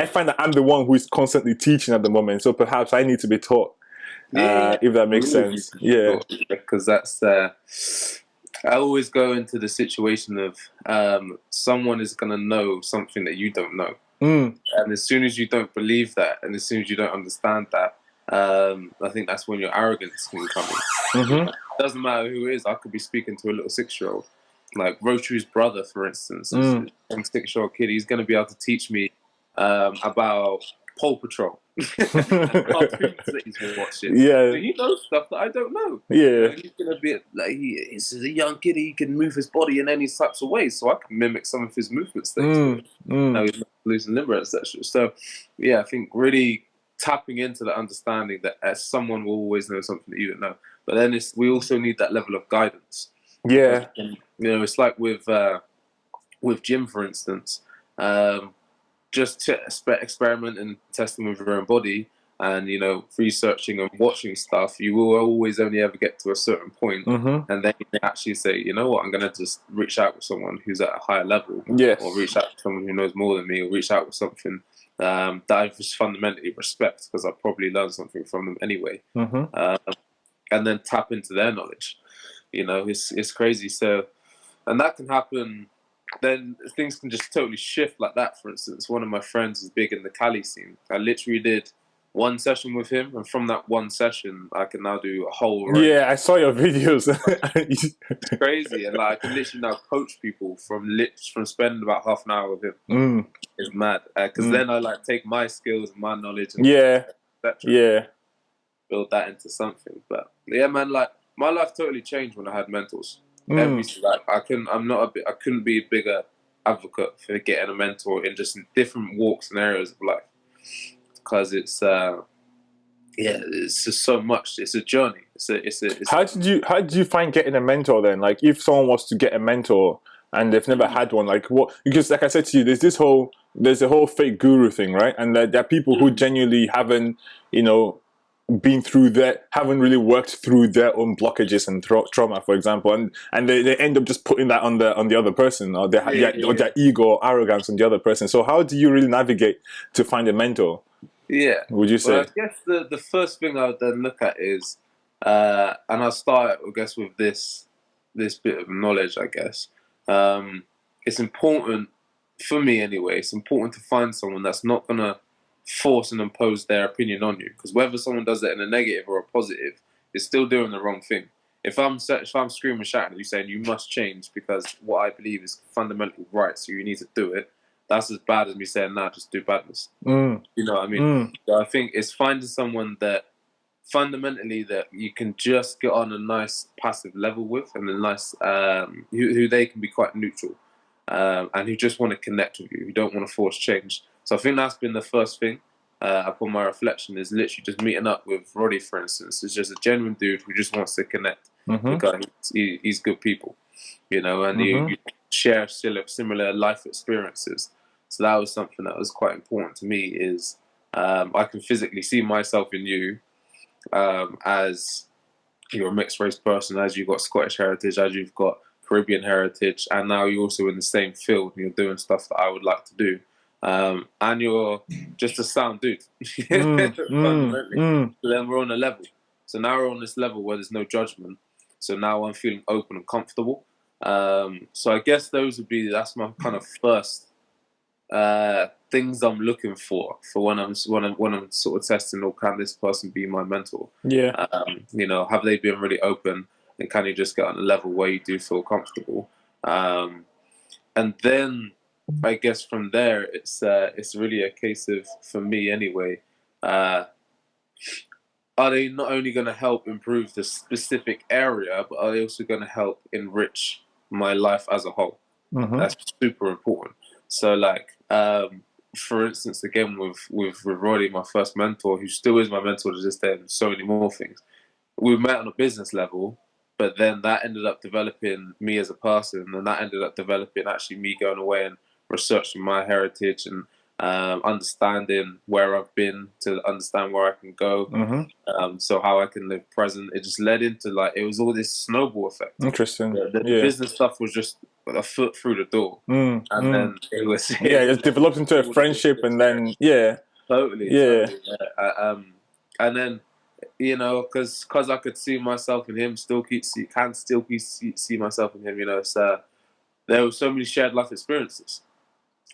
I find that I'm the one who is constantly teaching at the moment, so perhaps I need to be taught. Yeah, If that makes all of you sense. can be Yeah. taught, because that's I always go into the situation of someone is going to know something that you don't know. Mm. And as soon as you don't believe that, and as soon as you don't understand that, I think that's when your arrogance can come in. Mm-hmm. It doesn't matter who it is. I could be speaking to a little 6-year-old, like Rotary's brother, for instance, is Mm. a 6-year-old kid. He's going to be able to teach me about Paw Patrol, cartoons that he's watching. Yeah. So he knows stuff that I don't know. You Yeah. know, he's gonna be like he's a young kid. He can move his body in any types of ways, so I can mimic some of his movements that he's doing. Mm. Mm. Now he's not losing liver, etc. So, yeah, I think really tapping into the understanding that as someone will always know something that you don't know. But then we also need that level of guidance. Yeah. You know, it's like with Jim, for instance. Just to experiment and testing with your own body, and researching and watching stuff, you will always only ever get to a certain point, Mm-hmm. and then you can actually say, you know what, I'm going to just reach out with someone who's at a higher level, or Yes. reach out to someone who knows more than me, or reach out with something that I just fundamentally respect because I probably learned something from them anyway, Mm-hmm. and then tap into their knowledge. It's crazy. So, and that can happen. Then things can just totally shift like that. For instance, one of my friends is big in the Cali scene. I literally did one session with him, and from that one session, I can now do a whole range. Yeah, I saw your videos. It's crazy, and like I can literally now coach people from spending about half an hour with him. Mm. It's mad because then I like take my skills and my knowledge and Yeah. etc. Yeah. Build that into something. But yeah, man, like my life totally changed when I had mentors. Mm. I couldn't be a bigger advocate for getting a mentor in just different walks and areas of life, because it's just so much. It's a journey. How did you find getting a mentor then? Like, if someone was to get a mentor and they've never had one, like what? Because like I said to you, there's a whole fake guru thing, right? And there are people who genuinely haven't, been through that, haven't really worked through their own blockages and trauma, for example, and they end up just putting that on the other person, or their ego or arrogance on the other person. So how do you really navigate to find a mentor? Yeah. Would you Well, say? I guess the first thing I would then look at is, and I'll start, I guess, with this bit of knowledge. I guess it's important for me anyway. It's important to find someone that's not gonna force and impose their opinion on you, because whether someone does it in a negative or a positive, is still doing the wrong thing. If I'm screaming, shouting at you, saying you must change because what I believe is fundamentally right, so you need to do it, that's as bad as me saying, "Nah, just do badness." Mm. You know what I mean? Mm. So I think it's finding someone that fundamentally that you can just get on a nice passive level with, and a nice who they can be quite neutral, and who just want to connect with you, who don't want to force change. So I think that's been the first thing upon my reflection, is literally just meeting up with Roddy, for instance. Is just a genuine dude who just wants to connect. Mm-hmm. Because he's good people, and Mm-hmm. you share similar life experiences. So that was something that was quite important to me. Is I can physically see myself in you, as you're a mixed race person, as you've got Scottish heritage, as you've got Caribbean heritage, and now you're also in the same field and you're doing stuff that I would like to do. And you're just a sound dude, fundamentally. So then we're on a level. So now we're on this level where there's no judgment. So now I'm feeling open and comfortable. So I guess that's my kind of first things I'm looking for when I'm sort of testing, or can this person be my mentor? Yeah. Have they been really open, and can you just get on a level where you do feel comfortable? And then I guess from there it's really a case of, for me anyway, are they not only going to help improve the specific area, but are they also going to help enrich my life as a whole? Mm-hmm. That's super important. So like, for instance, again with Roddy, my first mentor, who still is my mentor to this day, and so many more things. We met on a business level, but then that ended up developing me as a person, and that ended up developing actually me going away and researching my heritage, and understanding where I've been to understand where I can go. Mm-hmm. So how I can live present. It just led into, like, it was all this snowball effect. Interesting. The Yeah. business stuff was just a foot through the door, Mm, and mm. then it was Yeah, it developed into a all the friendship, different and then yeah, totally, yeah. totally. Yeah. And then because I could see myself in him, still see myself in him. So there were so many shared life experiences,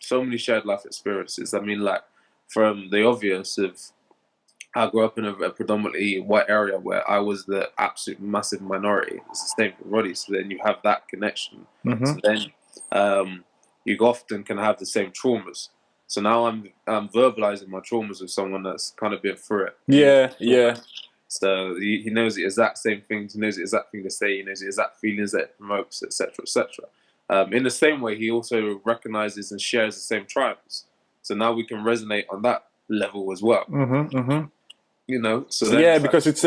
so many shared life experiences. I mean, like from the obvious of I grew up in a predominantly white area where I was the absolute massive minority. It's the same for Roddy. So then you have that connection. Mm-hmm. So then you often can have the same traumas. So now I'm verbalizing my traumas with someone that's kind of been through it. Yeah, yeah. So he knows the exact same things. He knows the exact thing to say. He knows the exact feelings that it promotes, etc., etc. In the same way, he also recognizes and shares the same tribes. So now we can resonate on that level as well. Mm-hmm, mm-hmm. So then Yeah, it's like, because it's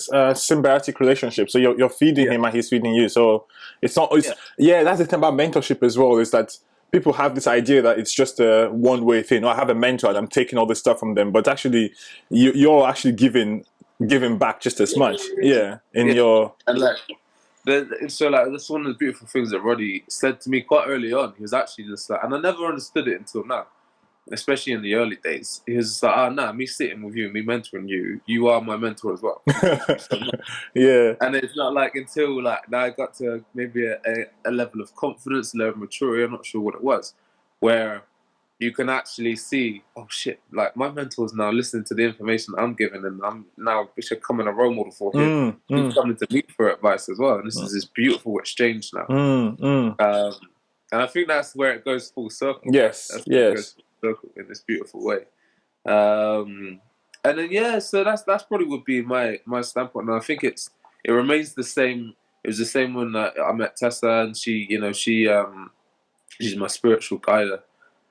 a symbiotic relationship. So you're feeding yeah, him and he's feeding you. So it's not. It's yeah, yeah. That's the thing about mentorship as well. Is that people have this idea that it's just a one-way thing. Oh, I have a mentor and I'm taking all this stuff from them, but actually, you're actually giving back just as much. Yeah, in yeah. your And like, so like that's one of the beautiful things that Roddy said to me quite early on. He was actually just like, and I never understood it until now, especially in the early days. He was just like, nah, me sitting with you, me mentoring you, you are my mentor as well. You teach me so much. yeah. And it's not like until like now I got to maybe a level of confidence, a level of maturity, I'm not sure what it was, where you can actually see, oh shit, like my mentor's now listening to the information I'm giving, and I'm now becoming a role model for him. Mm, He's mm, coming to me for advice as well, and this is this beautiful exchange now. mm, mm. And I think that's where it goes full circle, right? Yes, That's where it yes. goes full circle in this beautiful way. And then yeah, so that's probably would be my standpoint. And I think it remains the same. It was the same when I met Tessa, and she's my spiritual guide.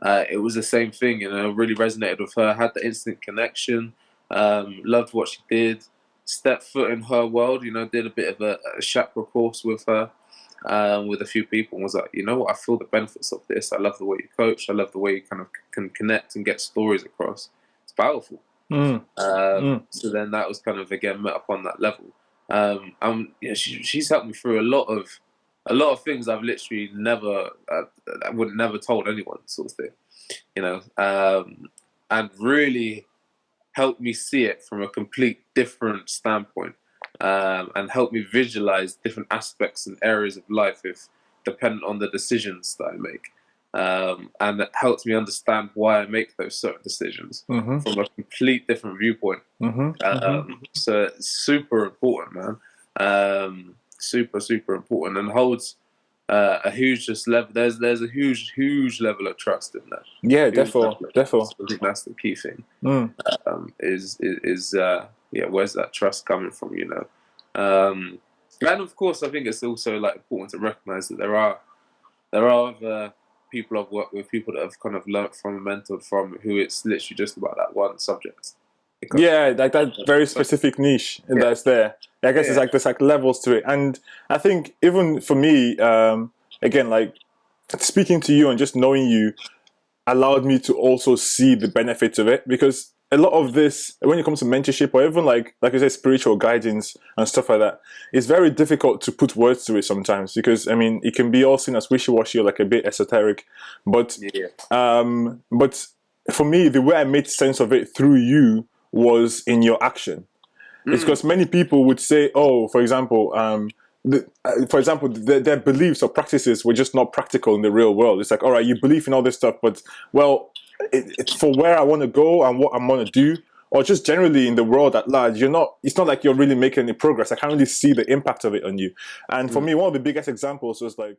It was the same thing, really resonated with her, had the instant connection, loved what she did, stepped foot in her world, did a bit of a chakra course with her, with a few people, and was like, you know what, I feel the benefits of this. I love the way you coach. I love the way you kind of can connect and get stories across. It's powerful. Mm, mm. So then that was kind of again met up on that level. She's helped me through a lot of things I've literally never, I would never told anyone, sort of thing, and really helped me see it from a complete different standpoint, and helped me visualize different aspects and areas of life if dependent on the decisions that I make. And that helps me understand why I make those certain decisions Mm-hmm. from a complete different viewpoint. So it's super important, man. Super, super important, and holds a huge just level. There's a huge level of trust in that. Yeah, Huge level therefore, of therefore. trust. I think that's the key thing. Mm. Where's that trust coming from? And of course, I think it's also like important to recognize that there are other people I've worked with, people that have kind of learnt from and mentored from, who it's literally just about that one subject. Yeah, like that very specific niche that's there. I guess Yeah. there's like levels to it, and I think even for me, again, like speaking to you and just knowing you allowed me to also see the benefits of it, because a lot of this, when it comes to mentorship or even like you say, spiritual guidance and stuff like that, it's very difficult to put words to it sometimes, because I mean it can be all seen as wishy-washy or like a bit esoteric, but but for me, the way I made sense of it through you was in your action. It's because many people would say, oh, for example, their beliefs or practices were just not practical in the real world. It's like, all right, you believe in all this stuff, but well, for where I want to go and what I'm going to do, or just generally in the world at large, it's not like you're really making any progress. I can't really see the impact of it on you. And for me, one of the biggest examples was like,